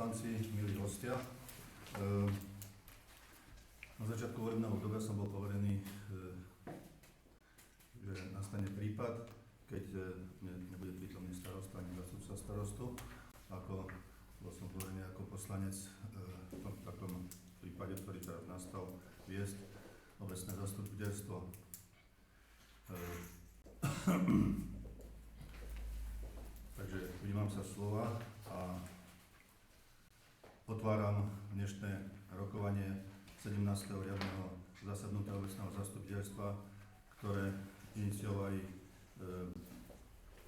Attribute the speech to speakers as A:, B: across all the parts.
A: poslanci, milí hostia. Na začiatku volebného obdobia som bol poverený, že nastane prípad, keď nebude prítomný starosta ani zástupca starostu. Bol som poverený ako poslanec v takom prípade, ktorý teraz nastal, viesť obecné zastupiteľstvo. Takže ujímam sa slova a otváram dnešné rokovanie 17. riadneho zasadnutia obecného zastupiteľstva, ktoré iniciovali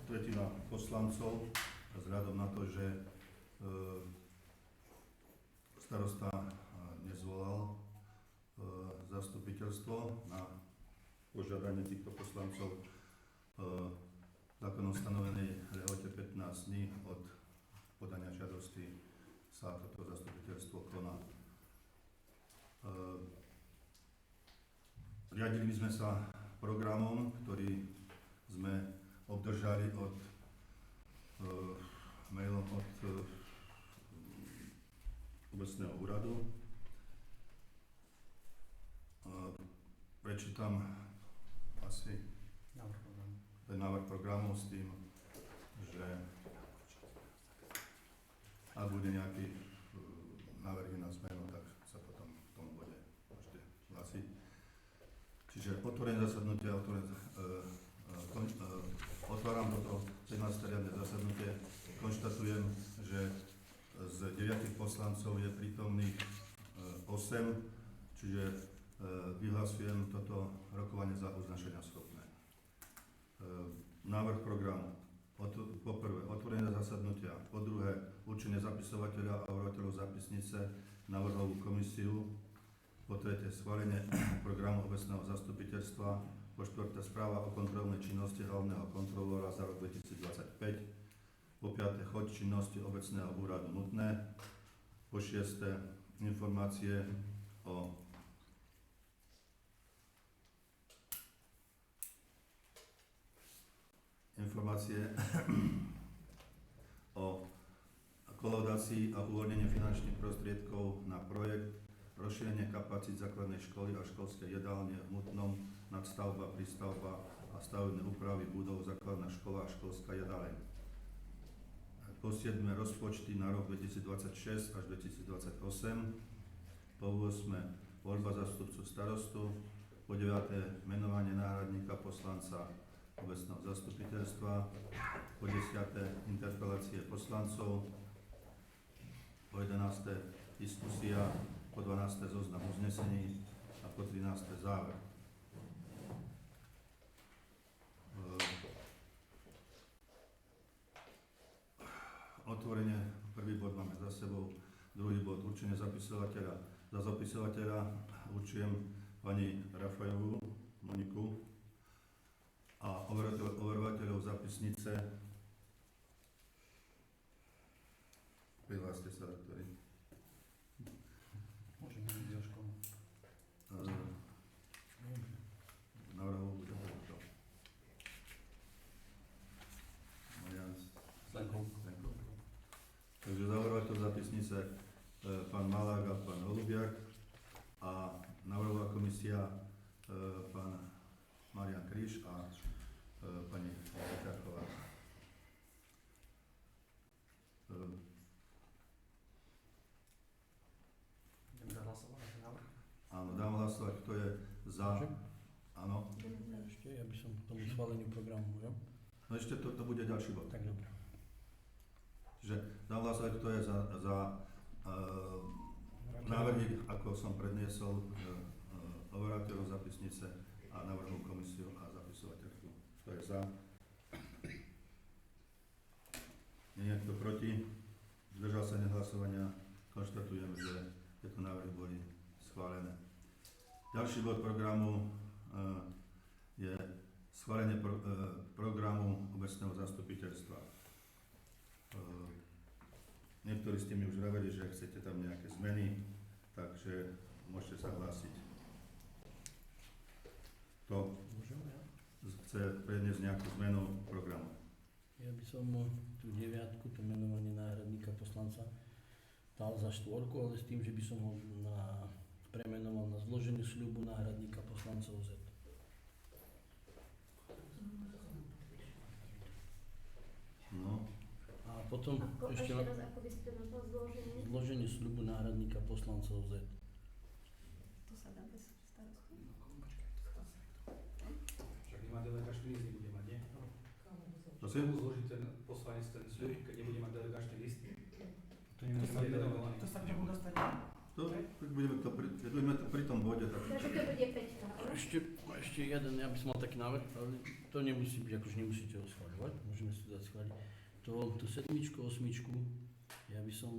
A: tretina poslancov vzhľadom na to, že starosta nezvolal zastupiteľstvo na požiadanie týchto poslancov zákonom stanovenej lehote 15 dní od podania žiadosti sa toto zastupiteľstvo koná. Riadili sme sa programom, ktorý sme obdržali mailom od obecného úradu. Prečítam asi ten návrh programu s tým, že ak bude nejaký návrh na zmenu, tak sa potom v tom bode môžete hlásiť. Čiže otvorenie zasadnutia, otváram toto 17. riadne zasadnutie. Konštatujem, že z 9 poslancov je prítomných 8, čiže vyhlasujem toto rokovanie za uznašenia schopné. Návrh programu. Po prvé, otvorenie zasadnutia. Po druhé, určenie zapisovateľa a overovateľov zápisnice na návrhovú komisiu. Po tretie, schválenie programu obecného zastupiteľstva. Po štvrté, správa o kontrolnej činnosti hlavného kontrolóra za rok 2025. Po piaté, chod činnosti obecného úradu nutné. Po šiesté, informácie o kolaudácii a uvoľnenie finančných prostriedkov na projekt rozšírenie kapacít základnej školy a školskej jedálne v Mutnom, nadstavba, prístavba a stavebné úpravy budov základná škola a školská jedáleň. Po 7. rozpočty na rok 2026 až 2028. Po 8. voľba zástupcu starostu. Po 9. menovanie náhradníka poslanca obecného zastupiteľstva. Po 10. interpelácie poslancov. Po 11. diskusia. Po 12. zoznam uznesení a po 13. záver. Otvorenie, prvý bod máme za sebou, druhý bod určenie zapisovateľa. Za zapisovateľa určujem pani Rafajovu Moniku a overovateľov zápisnice. Prihláste sa, ktorý.
B: Môžeme ísť do školy.
A: Navrhoval bude to. Marian Stenko. Takže zavrhovateľ zápisnice pán Malák a pán Holubiak a návrhová komisia pán Marian Kríž a pani Peťáková.
B: Ideme hlasovať na návrh?
A: Áno, dám hlasovať, kto je za. Áno.
C: Ešte, ja by som k tomu schváleniu programu, môžem?
A: No ešte to bude ďalší bod.
C: Tak dobre.
A: Čiže dám hlasovať, kto je za návrhy, ako som predniesol, overovateľov zápisnice a návrhovú komisiu a zapisovateľku. Kto je za? Nie je niekto proti? Zdržal sa nehlasovania? Konštatujem, že tieto návrhy boli schválené. Ďalší bod programu je schválenie programu obecného zastupiteľstva. Niektorí ste mi už vraveli, že chcete tam nejaké zmeny, takže môžete sa hlásiť. Kto chce predniesť nejakú zmenu programu?
C: Ja by som tú 9, to menovanie náhradníka poslanca, dal za štvorku, ale s tým, že by som ho premenoval na zloženie sľubu náhradníka poslancov Z.
A: No,
C: A potom ešte
D: raz, ako by ste nazval zloženie?
C: zloženie sľubu náhradníka poslancov Z.
D: To sa dá bez starosti.
B: Však nemá delegačný list, nebude mať, nie?
A: prosím?
B: Zloží ten poslanec ten sľub, keď nebude mať delegačný list.
C: To
B: To sa nemenovaný.
E: To sa k nemu dostane.
A: Keď budeme to pri tom bode, tak
D: Takže to bude 5.
C: Ešte jeden, ja by som mal taký návrh, ale to nemusí byť, akože nemusíte ho schváľovať, môžeme si to dať schváliť. To sedmičku, osmičku, ja by som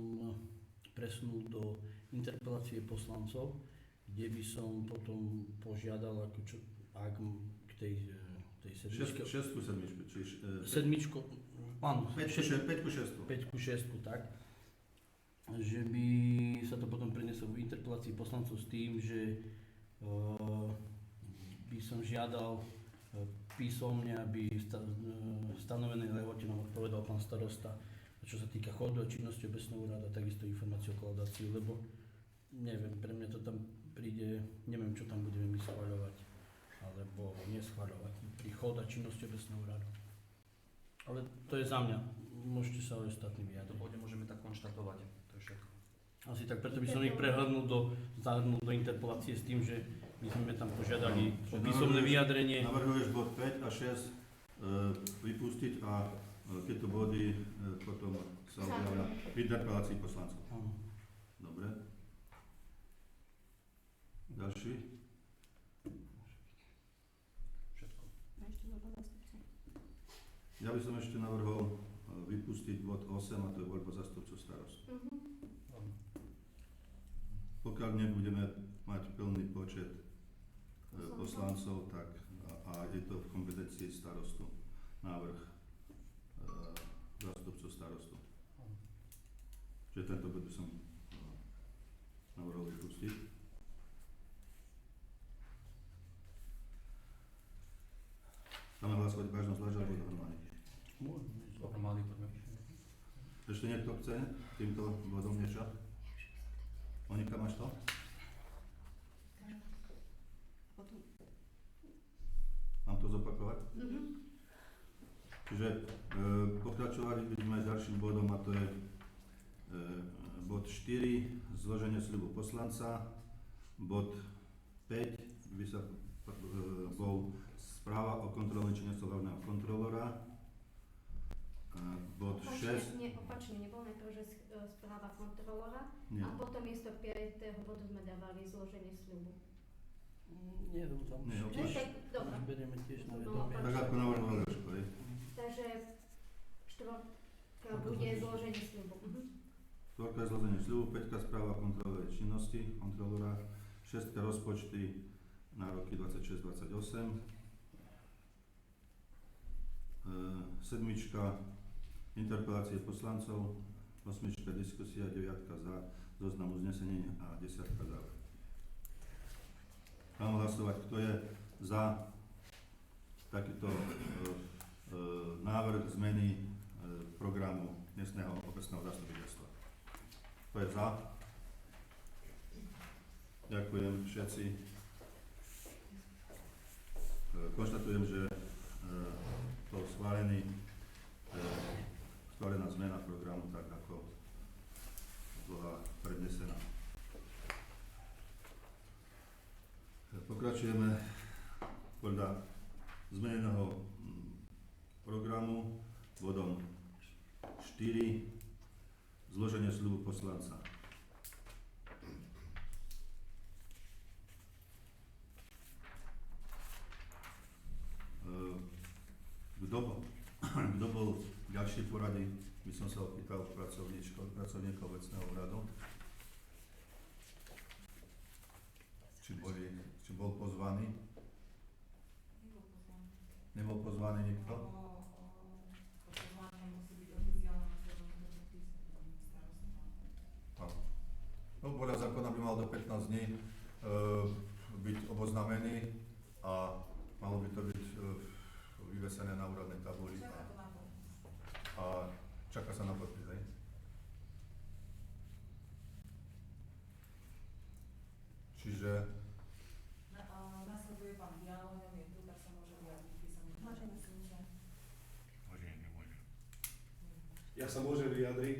C: presunul do interpelácie poslancov, kde by som potom požiadal, ako čo, ak k tej sedmičke.
A: šestku, sedmičku, čiže
C: Sedmičko, áno,
A: 5 ku 6.
C: 5 ku 6, tak, že by sa to potom prenieslo v interpelácii poslancov s tým, že by som žiadal písomne, aby stanovené lehote nám odpovedal pán starosta, čo sa týka chodu a činnosti obecného úradu, takisto informáciu o kolaudáciu, lebo neviem, pre mňa to tam príde, neviem, čo tam budeme my schvaľovať, alebo neschvaľovať pri chod a činnosti obecného úradu. Ale to je za mňa, môžete sa aj ostatní
B: To
C: vyjadriť.
B: pôjde môžeme tak konštatovať, to je všetko.
C: Asi tak, preto by som ich zahrnul do interpelácie s tým, že by sme tam požiadali o písomné vyjadrenie.
A: Navrhuješ bod 5 a 6 vypustiť a tieto body potom sa objavia v interpelácii poslancov.
C: Áno.
A: Dobre. Ďalší.
B: Všetko.
A: Ja by som ešte navrhol vypustiť bod 8 a to je voľba zastupcov starostu. Pokiaľ nebudeme mať plný počet poslancov, tak a je to v kompetencii starostu návrh zástupcov starostu. Čiže tento bod by som navrhol vypustiť. Dáme hlasovať vážno zvlášť alebo dohromady.
C: Môžeme.
B: Dohromady poďme.
A: Ešte niekto chce týmto bodom niečo? Monika, máš to? Mám to zopakovať? Čiže pokračovali by sme ďalším bodom a to je bod 4, zloženie sľubu poslanca, bod 5 by sa bol správa o kontrolnej činnosti hlavného kontrolora, bod 6,
D: Opačne, nebol najprv, že správa kontrolora
A: nie,
D: a potom miesto 5. bodu sme dávali zloženie sľubu.
C: Nie, lebo tam
A: Nie,
C: už
A: tiež-
C: tiež
D: Dobre.
C: berieme tiež na
D: No,
C: vedomie.
A: tak ako navrhoval Jožko, hej.
D: Takže 4. bude zloženie sľubu.
A: Štvorka je zloženie sľubu, 5 správa o kontrolovej činnosti kontrolora, 6 rozpočty na roky 26-28, 7 interpelácie poslancov, 8 diskusia, 9 za zoznam uznesenia a 10 záver. Mám hlasovať, kto je za takýto návrh zmeny programu miestneho obecného zastupiteľstva. Kto je za? Ďakujem všetci. Konštatujem, že to schválená zmena programu tak, ako bola prednesená. Pokračujeme podľa zmeneného programu bodom 4, zloženie sľubu poslanca. Kto bol ďalšie porady, by som sa opýtal pracovníkov vecného úradu. Či bol pozvaný? Nebol pozvaný nikto? No, podľa zákona by mal do 15 dní byť oboznamený a malo by to byť vyvesené na úradnej tabuli a čaká sa na podpis, hej? Čiže
E: Nasleduje pán Bialon, on je tu, tak sa môže vyjadriť písomne.
D: Môže.
F: Ja sa môžem vyjadriť,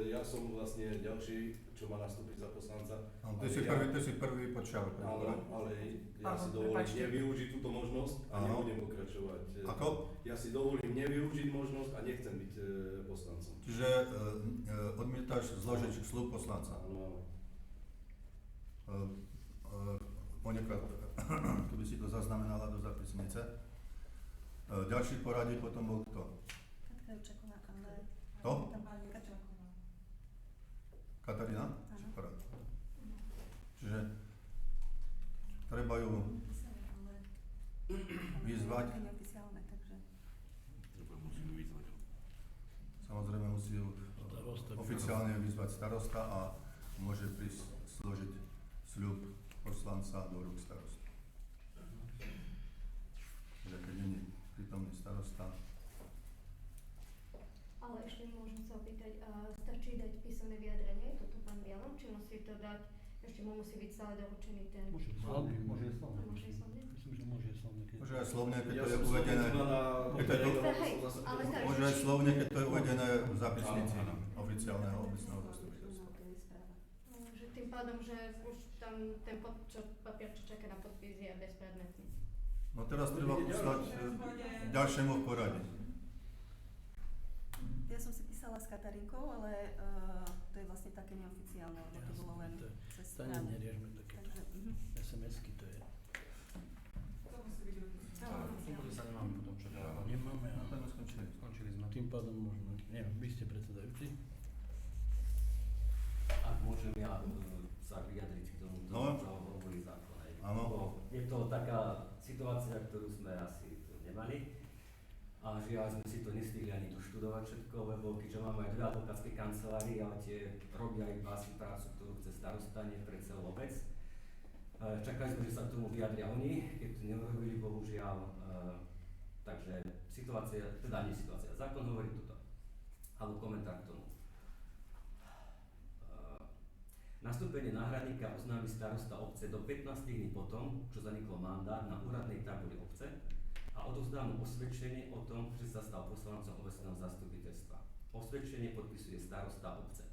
F: ja som vlastne ďalší, čo má nastúpiť za poslanca.
A: no, ty si prvý počal.
F: Áno, ale ja
E: Áno,
F: si dovolím
E: prepáčte.
F: nevyužiť túto možnosť a
A: Áno.
F: nebudem pokračovať.
A: Ako?
F: Ja si dovolím nevyužiť možnosť a nechcem byť poslancom.
A: Čiže odmietaš zložiť sľub poslanca.
F: Áno,
A: Ponekad, keby si to zaznamenala do zapisnice. Ďalší v poradí potom bol kto?
G: Katka Jučaková, ale...
A: To?
E: Pani Jučaková.
A: Katarína?
G: Áno.
A: Super. Čiže treba ju
G: Písali, ale...
A: vyzvať.
G: To je neoficiálne, takže...
A: Samozrejme musí ju
C: Starosta.
A: oficiálne vyzvať starosta a môže prísť složiť sľub poslanca do rúk starostu. Čiže keď nie je prítomný starosta,
D: Ale ešte môžem sa opýtať, stačí dať písomné vyjadrenie, toto pán Bialon, či musí to dať, ešte mu musí byť stále doručený ten...
C: Môže
D: Môže
C: slovne.
D: Môže ísť slovne?
C: Myslím, že môže slovne.
A: môže aj slovne, keď
F: Ja
A: to je
F: som
A: uvedené,
F: slovenčina na
A: keď to je to-
D: Hej, ale tak,
A: môže aj slovne, keď to je uvedené v zápisnici oficiálneho obecného zastupiteľstva.
G: To je správa.
D: že tým pádom, že už tam ten papier, čo čaká na podpis, je bezpredmetný.
A: No teraz treba poslať ďalšiemu v poradí.
G: Ja som si písala s Katarinkou, ale to je vlastne také neoficiálne, lebo to bolo len cez
C: To
G: správu.
C: neriešme takéto.
G: Takže,
C: SMS-ky to je.
E: To musí byť oficiálne.
G: áno,
B: Funkcie sa nemáme potom čo ďalej.
C: Nemáme,
A: No,
C: ale
A: tak sme skončili.
B: Skončili sme.
C: tým pádom možno. Neviem, vy ste predsedajúci.
H: Ak môžem ja sa vyjadriť k tomu,
A: No.
H: čo hovorí zákon.
A: Áno.
H: Lebo je to taká situácia, ktorú sme asi tu nemali. A žiaľ sme si to nestihli ani doštudovať všetko, lebo keďže máme aj dve advokátske kancelárie, ale tie robia iba asi prácu, ktorú chce starosta, nie pre celú obec. Čakali sme, že sa k tomu vyjadria oni, keď to neurobili, bohužiaľ. Takže situácia, teda nie situácia, zákon hovorí toto. Alebo komentár k tomu. Nastúpenie náhradníka oznámi starosta obce do 15 dní potom, čo zanikol mandát na úradnej tabuli obce a odovzdá mu osvedčenie o tom, že sa stal poslancom obecného zastupiteľstva. Osvedčenie podpisuje starosta obce.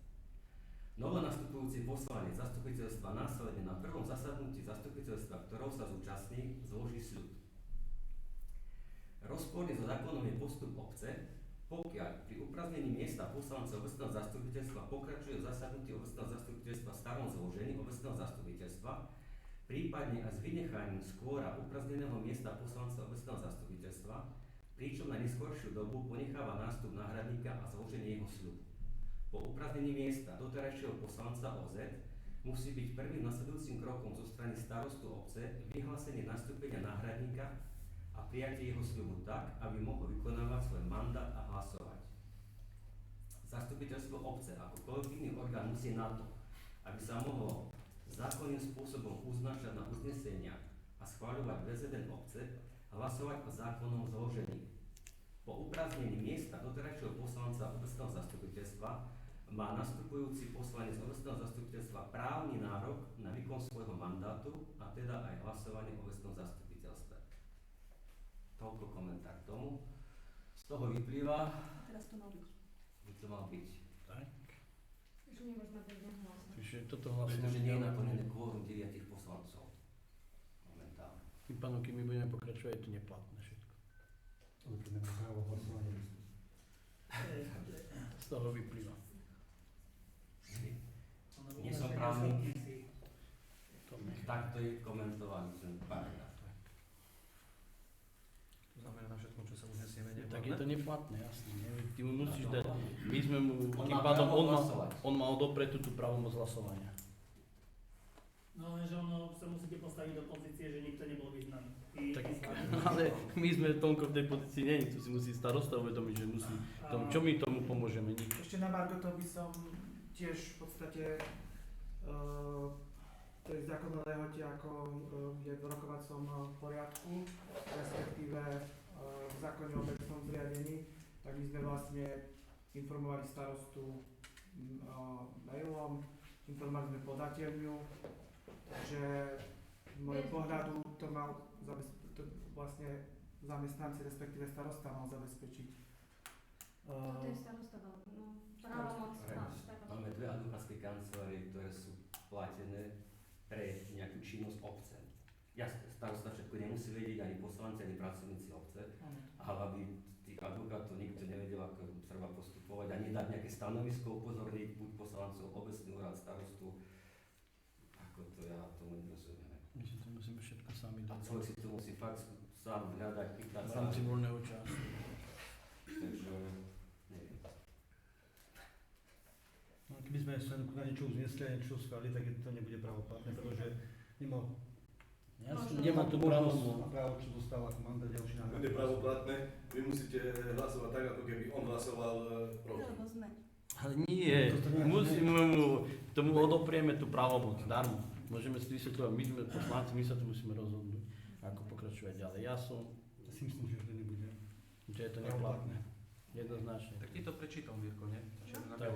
H: Novonastupujúci poslanec zastupiteľstva následne na prvom zasadnutí zastupiteľstva, ktorou sa zúčastní, zloží sľub. Rozporný so zákonom je postup obce, pokiaľ pri upraznení miesta poslanca obecného zastupiteľstva pokračuje v zasadnutí obecného zastupiteľstva v starom zložení obecného zastupiteľstva, prípadne aj s vynechaním skôra uprazneného miesta poslanca obecného zastupiteľstva, pričom na neskoršiu dobu ponecháva nástup náhradníka a zloženie jeho sľubu. Po upraznení miesta doterajšieho poslanca OZ musí byť prvým nasledujúcim krokom zo strany starostu obce vyhlásenie nastúpenia náhradníka a prijatie jeho sľubu tak, aby mohol vykonávať svoj mandát a hlasovať. Zastupiteľstvo obce ako kolektívny orgán musí na to, aby sa mohlo zákonným spôsobom uznášať na uznesenia a schvaľovať prezident obce, hlasovať o zákonnom zložení. Po upraznení miesta doterajšieho poslanca obecného zastupiteľstva má nastupujúci poslanec obecného zastupiteľstva právny nárok na výkon svojho mandátu a teda aj hlasovanie o obecnom zastupiteľstve. Toľko komentár k tomu. Z toho vyplýva,
G: teraz to mal byť.
H: že to mal byť.
C: Tak.
D: Že nemôžeme bez neho hlasovať.
C: Čiže toto
H: Pretože
C: hlasovanie
H: nie je naplnené kvórum 9 poslancov. Momentálne.
C: Tým pádom, keď my budeme pokračovať, je to neplatné všetko. Z toho vyplýva.
H: Nie som právnik,
C: To nech.
H: takto je komentovaný ten paragraf.
B: To znamená, na všetkom, čo sa uznesieme,
C: Tak je to neplatné, jasne. Nie? Ty mu musíš
H: No,
C: dať, my sme mu,
H: On
C: tým
H: má
C: pádom
H: právo
C: on má,
H: hlasovať.
C: on má odopreť tú právomoc hlasovania.
I: No lenže ono sa musíte postaviť do pozície, že nikto nebol vyznaný.
C: Tak, ale my sme toľko v tej pozícii nie, tu si musí starosta uvedomiť, že musí tomu, čo my tomu pomôžeme, nič.
I: Ešte na margo to by som tiež v podstate to je zákon o lehote, ako je v rokovacom poriadku, respektíve v zákone o obecnom zriadení, tak my sme vlastne informovali starostu mailom, informovali sme podateľňu Takže z môjho pohľadu to mal vlastne zamestnanci, respektíve starosta mal zabezpečiť.
D: Toto je starosta, no, právomoc starosta.
H: Máme dve advokátske kancelárie, ktoré sú platené pre nejakú činnosť obce. Jasne, starosta všetko nemusí vedieť, ani poslanci, ani pracovníci obce, ale aby tých advokátov nikto nevedel, ako treba postupovať a nedať nejaké stanovisko, upozorniť buď poslancov, obecný úrad, starostu, ako to ja tomu nerozumiem.
C: My si to musíme všetko sami
H: A
C: dať.
H: človek si to musí fakt sám hľadať, pýtať
C: V
H: sa.
C: rámci voľného času.
H: Takže, neviem.
C: No, keby sme sa na niečo uznesli a niečo schválili, tak to nebude pravoplatné, pretože nemá to právo, čo dostal ako mandát ďalší na
F: Bude pravoplatné, vy musíte hlasovať tak, ako keby on hlasoval proti.
G: Lebo sme.
C: Ale nie, musíme tomu odoprieme tú právomoc, darmo. Môžeme si vysvetľovať, my sme poslanci, my sa tu musíme rozhodnúť, ako pokračovať ďalej. Ja si myslím, že to nebude. Že je to neplatné. Jednoznačne.
B: Tak ti to prečítam, Mirko, nie?
C: Tak,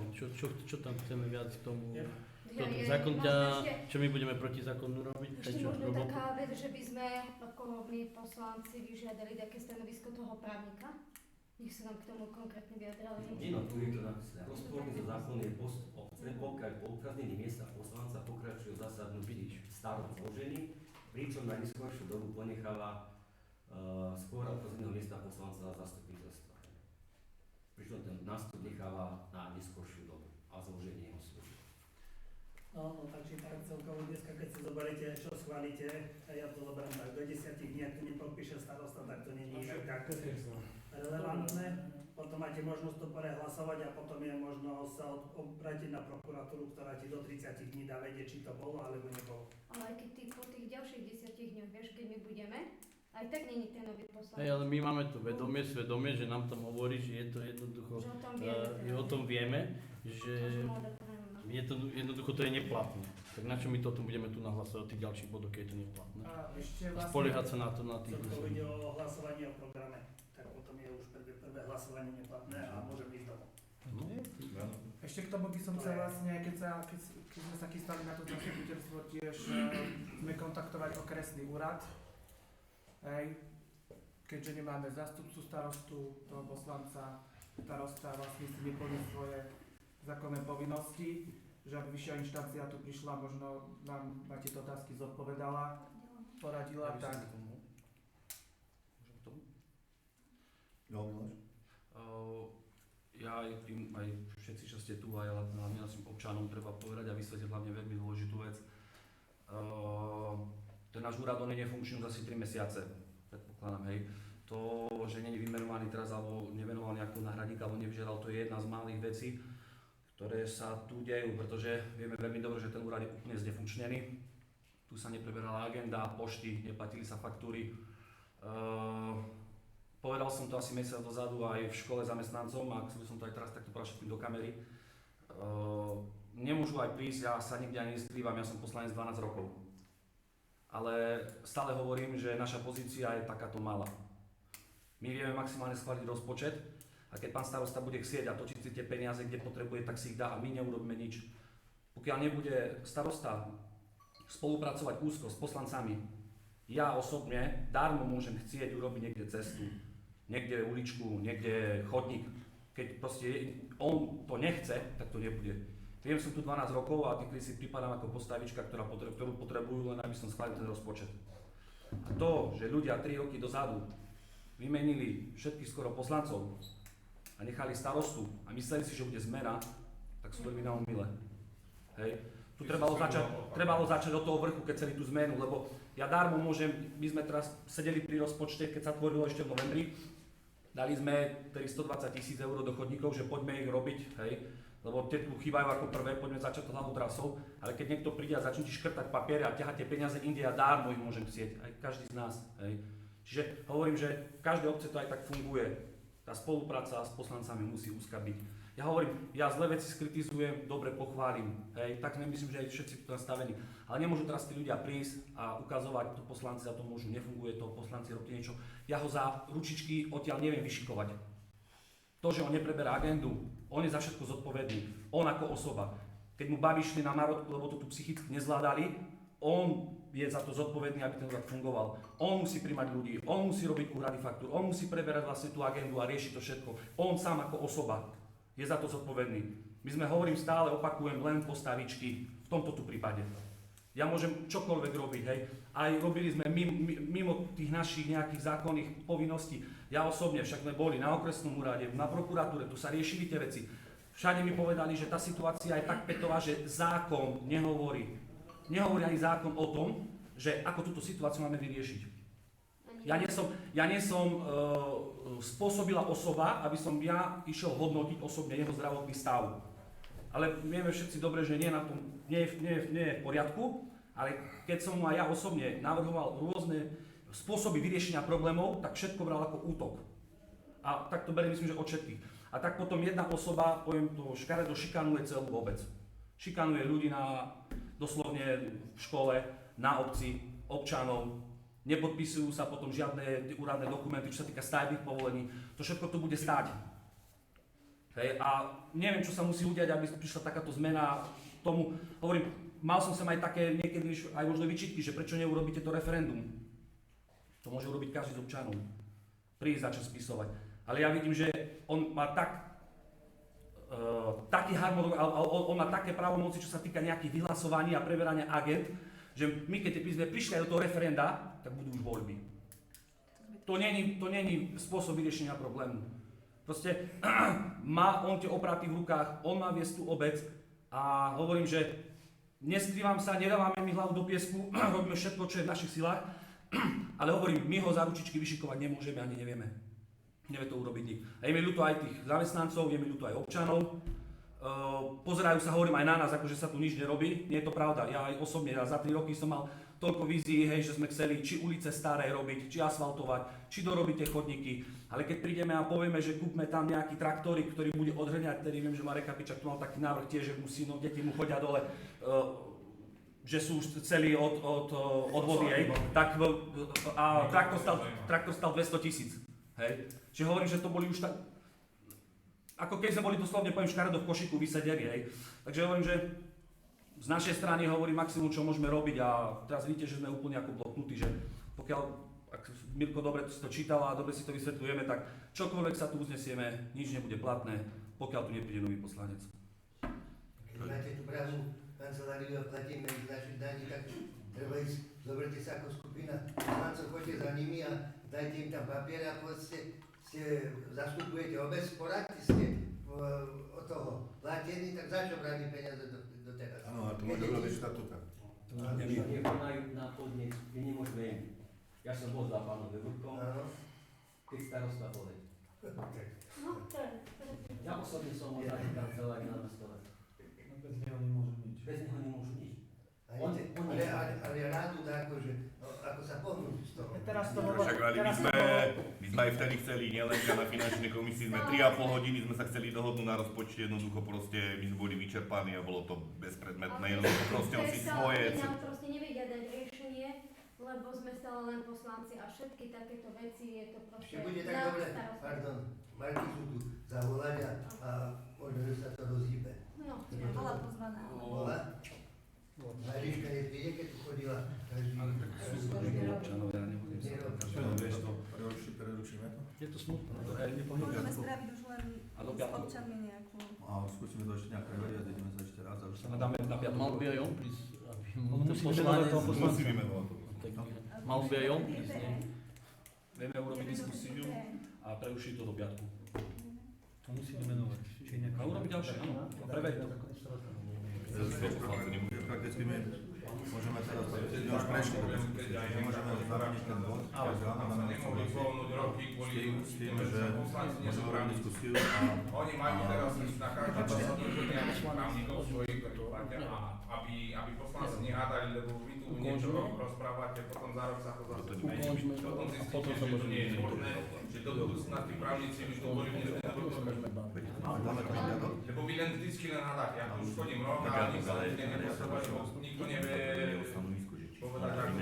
C: čo tam chceme viac k tomu?
D: Ja,
C: Zákon
D: možno
C: ťa,
D: ešte-
C: čo my budeme proti zákonu robiť?
D: Ešte možno taká vec, že by sme ako my poslanci vyžiadali také stanovisko toho právnika. Nech sa nám k tomu konkrétne vyjadrali.
H: Dino, tu je to napísané. Rozporný so zákonom je postup obce, pokiaľ po upraznení miesta poslanca pokračuje v zasadnutí v starom zložení, pričom na neskôršiu dobu ponecháva skôr uprazneného miesta poslanca zastupiteľstva. Pričom ten nástup necháva na neskôršiu dobu a zloženie jeho služby.
J: No, takže tak celkovo dneska, keď si zoberiete, čo schválite, a ja to zoberiem tak, do 10 dní, ak to nepodpíše starosta, tak to není inak tak relevantné. Potom máte možnosť to prehlasovať a potom je možnosť sa obrátiť na prokuratúru, ktorá ti do 30 dní dá vedieť, či to bolo alebo nebolo.
D: Ale aj keď ty po tých ďalších 10 dňoch, vieš, keď my budeme, aj tak není ten nový poslanec.
C: Hej, ale my máme to svedomie, že nám tam hovorí, že je to jednoducho,
D: Že o tom vieme,
C: o tom vieme, že je to, jednoducho to je neplatné. Tak na čo my to o tom budeme tu nahlasovať o tých ďalších bodoch, keď je to neplatné?
I: A ešte
C: A
I: vlastne...
C: spoliehať sa na to, na tých...
J: Celkovo ide o hlasovanie o programe, tak potom je už prvé hlasovanie neplatné a môžem ísť domov.
I: Ešte k tomu by som chcel vlastne, keď sme sa chystali na to zastupiteľstvo, tiež sme kontaktovali okresný úrad. Hej, keďže nemáme zástupcu starostu, toho poslanca, starosta vlastne si neplní svoje zákonné povinnosti, že ak vyššia inštancia tu prišla, možno nám na tieto otázky zodpovedala, poradila, tak...
B: Môžem k tomu?
A: Jo, Miloš?
B: Ja aj všetci, čo ste tu, aj hlavne našim občanom treba povedať a vysvetliť hlavne veľmi dôležitú vec. Ten náš úrad, on je nefunkčný už asi 3 mesiace, predpokladám, hej. To, že nie je vymenovaný teraz alebo nevenoval nejakého náhradníka alebo nevyžiadal, to je jedna z malých vecí, ktoré sa tu dejú, pretože vieme veľmi dobre, že ten úrad je úplne znefunkčnený. Tu sa nepreberala agenda, pošty, neplatili sa faktúry. Povedal som to asi mesiac dozadu aj v škole zamestnancom a chcel by som to aj teraz takto povedať všetkým do kamery. Nemôžu aj prísť, ja sa nikde ani neskrývam, ja som poslanec 12 rokov. Ale stále hovorím, že naša pozícia je takáto malá. My vieme maximálne schváliť rozpočet a keď pán starosta bude chcieť a točiť si tie peniaze, kde potrebuje, tak si ich dá a my neurobíme nič. Pokiaľ nebude starosta spolupracovať úzko s poslancami, ja osobne darmo môžem chcieť urobiť niekde cestu, niekde uličku, niekde chodník. Keď proste on to nechce, tak to nebude. Viem, som tu 12 rokov a niekedy si pripadám ako postavička, ktorú potrebujú len aby som schválil ten rozpočet. A to, že ľudia 3 roky dozadu vymenili všetkých skoro poslancov a nechali starostu a mysleli si, že bude zmena, tak sú veľmi na omyle. Hej. Tu trebalo začať od toho vrchu, keď chceli tú zmenu, lebo ja darmo môžem, my sme teraz sedeli pri rozpočte, keď sa tvorilo ešte v novembri, dali sme 120 000 eur do chodníkov, že poďme ich robiť, hej, lebo tie tu chýbajú ako prvé, poďme začať hlavnou trasou, ale keď niekto príde a začne ti škrtať papiere a ťahať tie peniaze inde a dármo ich môžem chcieť, aj každý z nás, hej. Čiže hovorím, že v každej obce to aj tak funguje, tá spolupráca s poslancami musí úzka byť. Ja hovorím, ja zlé veci skritizujem, dobre pochválim, hej, tak nemyslím, že aj všetci tu nastavení, ale nemôžu teraz tí ľudia prísť a ukazovať, to poslanci za to môžu, nefunguje to, poslanci robte niečo, ja ho za ručičky odtiaľ neviem vyšikovať. To, že on nepreberá agendu, on je za všetko zodpovedný, on ako osoba. Keď mu babi šli na národku, lebo to tu psychicky nezvládali, on je za to zodpovedný, aby ten úrad fungoval. On musí príjmať ľudí, on musí robiť úhrady faktúr, on musí preberať vlastne tú agendu a riešiť to všetko. On sám ako osoba je za to zodpovedný. My sme, hovorím stále, opakujem, len postavičky v tomto tu prípade. Ja môžem čokoľvek robiť, hej. Aj robili sme mimo tých našich nejakých zákonných povinností. Ja osobne však sme boli na okresnom úrade, na prokuratúre, tu sa riešili tie veci. Všade mi povedali, že tá situácia je tak pätová, že zákon nehovorí. Nehovorí ani zákon o tom, že ako túto situáciu máme vyriešiť. Ja nie som spôsobila osoba, aby som ja išiel hodnotiť osobne jeho zdravotný stav. Ale vieme všetci dobre, že nie je v poriadku, ale keď som mu aj ja osobne navrhoval rôzne spôsoby vyriešenia problémov, tak všetko bral ako útok. A tak to beriem, myslím, že od všetkých. A tak potom jedna osoba, poviem to škaredo, šikanuje celú obec. Šikanuje ľudí doslovne v škole, na obci, občanov, nepodpisujú sa potom žiadne úradné dokumenty, čo sa týka stavebných povolení, to všetko tu bude stáť. Hej, a neviem, čo sa musí udiať, aby prišla takáto zmena tomu, hovorím, mal som sem aj také niekedy aj možno vyčitky, že prečo neurobíte to referendum. To môže urobiť každý z občanov. Prísť začať spisovať. Ale ja vidím, že on má taký harmonogram, on má také právomoci, čo sa týka nejakých vyhlasovaní a preberania agent, že my keď sme prišli aj do toho referenda, tak budú už voľby. To není spôsob vyriešenia problému. Proste má on tie opraty v rukách, on má viesť tú obec a hovorím, že neskrývam sa, nedávame mi hlavu do piesku, robíme všetko, čo je v našich silách, ale hovorím, my ho za ručičky vyšikovať nemôžeme ani nevieme. Nevie to urobiť nik. A je mi ľúto aj tých zamestnancov, je mi ľúto aj občanov. Pozerajú sa, hovorím aj na nás, akože sa tu nič nerobí. Nie je to pravda. Ja aj osobne, za 3 roky som mal toľko vízií, hej, že sme chceli či ulice staré robiť, či asfaltovať, či dorobiť tie chodníky. Ale keď prídeme a povieme, že kúpme tam nejaký traktorik, ktorý bude odhrňať, ktorý viem, že Marek Kapičak tu mal taký návrh tiež, že musí, deti mu chodia dole, že sú už celí od vody, hej, tak a traktor stal 200 000. Hej. Čiže hovorím, že to boli už tak, ako keď sme boli doslovne, poviem, škaredo v košiku vysedeli, hej. Takže hovorím, že z našej strany hovorím maximum, čo môžeme robiť a teraz vidíte, že sme úplne ako bloknutí, že pokiaľ, ak Mirko dobre si to čítala a dobre si to vysvetľujeme, tak čokoľvek sa tu uznesieme, nič nebude platné, pokiaľ tu nepríde nový poslanec.
K: Keď máte tú právnu kanceláriu a platíme z našich daní, tak treba ísť, zoberte sa ako skupina poslancov, choďte za nimi a dajte im tam papier a povedzte, zastupujete obec, poradte ste od toho platení, tak za čo brali peniaze doteraz?
A: Áno, a to môže robiť štatúta.
H: Nekonajú na podnet, my nemôžeme im. Ja som bol za pánom Vebúrkom, keď starosta boli. Ja osobne som bol za kancelárii na stole.
I: Bez neho nemôžu nič.
H: Bez neho nemôžu nič.
K: Ale rádu dá ako sa pohnúť z toho.
L: My sme aj vtedy chceli, nielen na finančnej komisii, sme 3,5 hodiny sme sa chceli dohodnúť na rozpočte, jednoducho proste my sme boli vyčerpaní a bolo to bezpredmetné, jednoducho proste on si svoje...
D: Nám proste nevedia dať riešenie, lebo sme stále len poslanci a všetky takéto veci je to proste...
K: Ešte bude tak dobre, pardon, Marky sú tu zavolať a možno, že sa to rozhýbe.
D: No,
G: bola pozvaná.
K: Bola? Mariška je príde, keď tu chodila každý
B: Občanov, ja nebudem sa...
A: Prerušíme to?
C: Je to smutné.
G: Môžeme spraviť už len s občanmi nejakú...
A: A skúsime to ešte nejak preveriať, ideme sa ešte raz a už sa...
B: Dáme na piatok.
C: Mal by aj on prísť, aby
A: Musíme menovať.
C: Mal by aj on prísť, nie?
B: Vieme urobiť diskusiu a prerušiť to do piatku.
C: To musíme menovať.
B: A urobiť ďalšie, áno. Preveriť to.
A: Prakticky my môžeme teraz, my už prešli do diskusie, že môžeme zaradiť ten bod, ale s tým, že môžeme urobiť diskusiu a...
M: Oni majú teraz na každé zasadnutie nejakých právnikov svojich, ktorí platia, aby poslanci nehádali, lebo vy tu niečo rozprávate, potom za rok sa to zase zmení. Potom zistíte, že to nie je možné, že do budúcna tí právnici už to boli vždy lebo vy len vždycky len hádate. Ja tu už chodím rok a nikto sa nikto nevie povedať, ako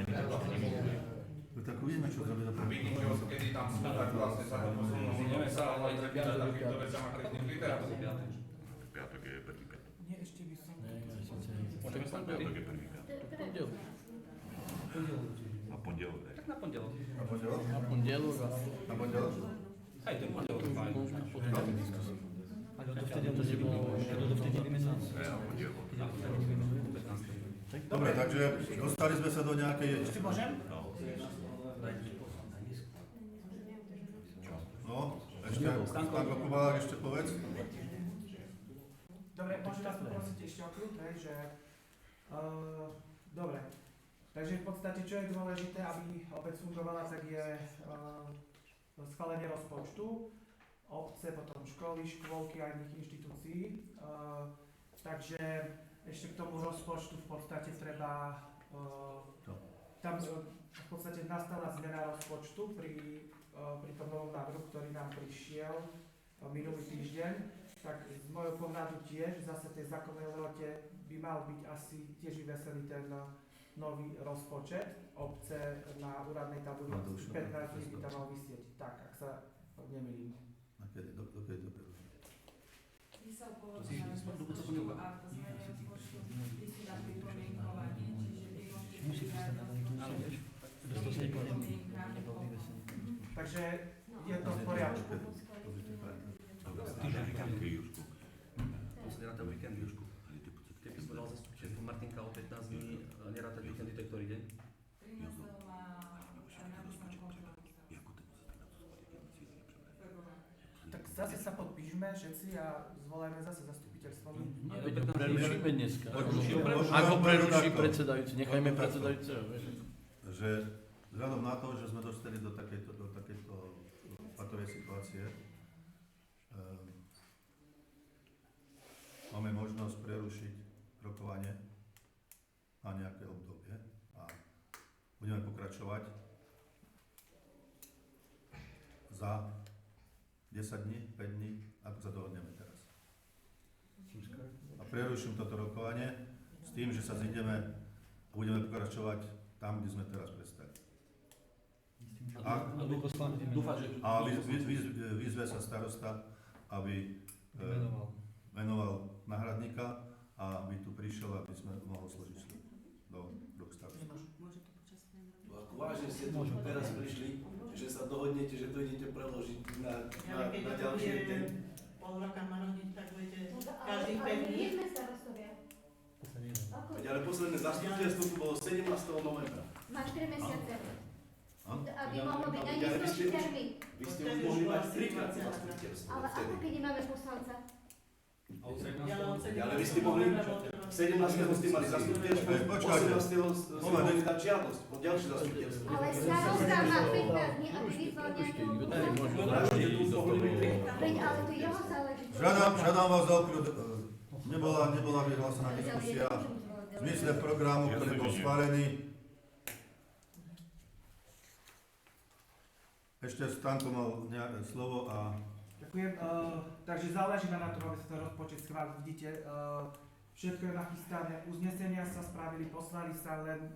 A: No tak uvidíme, čo zrobí do
M: vidíte, kedy tam sú, tak vlastne sa to posunú. Ideme sa ale pýtať takýchto veciam, ako technik literatúry.
L: Piatok je prvý piatok.
I: Nie, ešte by som...
C: Môžeme sa
L: Piatok je prvý piatok. Na pondelok.
B: Tak na pondelok.
A: Na pondelok?
C: Na pondelok a...
A: Na pondelok?
B: Hej, ten pondelok je fajn.
C: Ale dovtedy to nebolo, dovtedy vymenované.
L: Na pondelok.
A: Dobre, takže dostali sme sa do nejakej...
I: Ešte môžem?
A: No, ešte, Stanko Kovalák, ešte povedz.
I: Dobre, môžem vás poprosiť ešte o kľud, hej, že... dobre, takže v podstate, čo je dôležité, aby obec fungovala, tak je schválenie rozpočtu, obce, potom školy, škôlky a iných inštitúcií. Takže ešte k tomu rozpočtu v podstate treba... tam v podstate nastala zmena rozpočtu pri tom novom návrhu, ktorý nám prišiel minulý týždeň. Tak z môjho pohľadu tiež zase tej zákonnej lehote by mal byť asi tiež vyveselý ten nový rozpočet. Obce na úradnej tabuli 15 dní by tam mal vysieť. Tak, ak sa nemýlim.
A: A kedy? Dokedy to bude?
E: Vy sa upoložíme rozpočtu a to zmene rozpočtu vysí na pripomienkovanie, čiže jednotlivé
I: Takže je to v poriadku.
B: To sa neráta víkend, Jožku. Keby si povedal zastupiteľstvu Martinka o 15 dní, nerátať víkendy, to je ktorý deň?
E: 13. má národná kontrola.
I: Tak zase sa podpíšme všetci a zvolajme zase zastupiteľstvo.
C: Nie, veď ho prerušíme dneska.
A: Možno
C: Ako preruší
A: takto.
C: predsedajúci, nechajme predsedajúceho.
A: Že vzhľadom na to, že sme dostali do takejto patovej situácie, máme možnosť prerušiť rokovanie na nejaké obdobie a budeme pokračovať za 10 dní, 5 dní, ako sa dohodneme teraz. A preruším toto rokovanie s tým, že sa zídeme a budeme pokračovať tam, kde sme teraz prestali. A vyzve sa starosta, aby menoval náhradníka a aby tu prišiel, aby sme mohli složiť sľub do rúk starosta.
F: Ako vážne ste tu teraz prišli, že sa dohodnete, že to idete preložiť na ďalšie ten...
E: Pol roka má rodiť, tak budete
D: každých 5 dní. Nie sme starostovia.
F: Ale posledné zastupiteľstvo tu bolo 17. novembra.
D: Máš 3 mesiace. Aby
F: Ja-
D: mohlo byť
F: ja-
D: aj
F: ale vy
D: neskorší
F: ste už-
D: termín.
F: Vy ste už mohli mať 3-krát zastupiteľstvo.
D: Ale ako keď nemáme poslanca?
F: Ale vy ste mohli, 17. ste mali zastupiteľstvo, 18. ste mohli dať žiadosť o ďalšie zastupiteľstvo.
D: Ale starosta má 15 dní, aby vyzval nejakého poslanca. Veď, ale to je jeho záležitosť.
A: Žiadam vás za okľud. Nebola vyhlásená diskusia v zmysle programu, ktorý bol schválený. Ešte Stanko mal nejaké slovo a...
I: Ďakujem. Takže záleží na tom, aby sa ten rozpočet schválil. Vidíte, všetko je nachystané, uznesenia sa spravili, poslali sa, len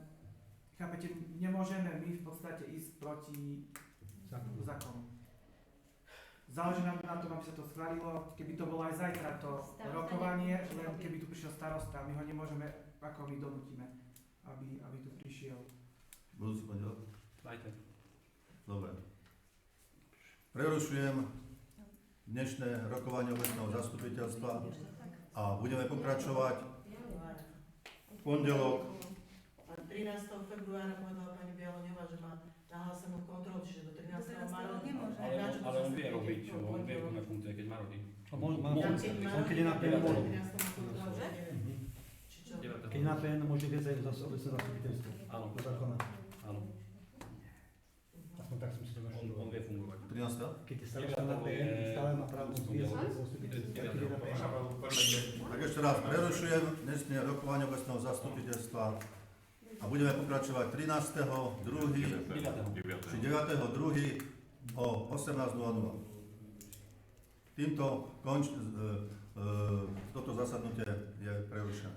I: chápete, nemôžeme my v podstate ísť proti zákonu. Záleží nám na tom, aby sa to schválilo. Keby to bolo aj zajtra to rokovanie, len keby tu prišiel starosta, my ho nemôžeme, ako my donútime, aby tu prišiel.
A: Budúci pondelok?
B: Dajte.
A: Dobre. Prerušujem dnešné rokovanie obecného zastupiteľstva a budeme pokračovať v pondelok.
E: 13. februára povedala pani Bialoňová, že má nahlásenú kontrolu, čiže do 13. má rodiť.
B: Ale on vie robiť, on vie konať funkcie, keď má rodiť.
J: Keď je na PN, môže.
E: Keď
J: na PN, môže viesť aj obecné zastupiteľstvo.
B: Áno.
J: Do zákona.
B: Áno.
J: Aspoň tak som si to našiel.
B: On vie fungovať.
A: 13.
J: Keď je starosta na PN, stále má právo viesť zastupiteľstvo. Keď je na PN.
A: Tak ešte raz prerušujem dnešné rokovanie obecného zastupiteľstva a budeme pokračovať 13.2. či 9.2. o 18.00. Týmto toto zasadnutie je prerušené.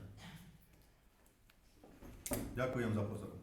A: Ďakujem za pozornosť.